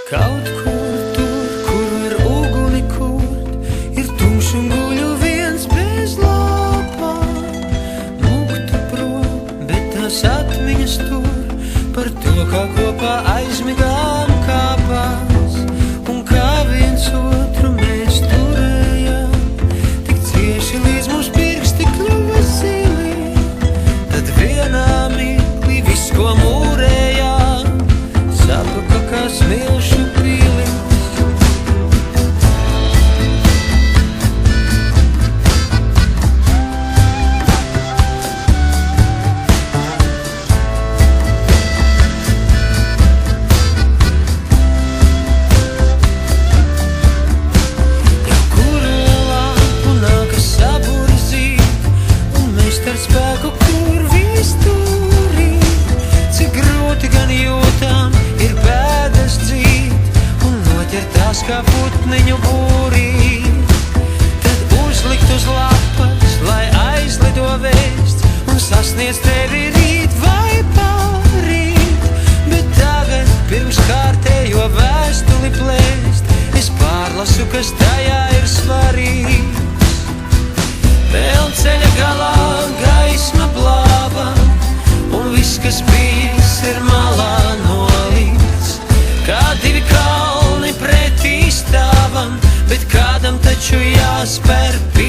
Kaut kur tur, kur var uguni kurt, ir tumšs un guļu viens bez lapām. Muktu prom, bet tās atmiņas tur, par to, kā kopā aizmigām kāpās, un kā viens otru mēs turējām, tik cieši līdz mums pirksti kļuva zili. Tad vienā mirklī viss, ko mūrējām, sabruka kā smilšu pilis. Ja kuru lapu nākas saburzīt, un mēs ar spēku kur visturīt, cik grūti gan jūtām ir pēdas dzīt, un noķertās kā putniņu būrī. Tad uzlikt uz lapas, lai aizlido vēsts, un sasniedz tevi rīt vai pārīt. Bet tagad, pirms kārtējo vēstuli plēst, es pārlasu, kas tajā ir svarīgs. Vēl ceļa galā gaisma blāva, un viss, kas bijis, ir malā nolikts. Kā divi kalni pretī stāvam, bet kādam taču jāspēr pie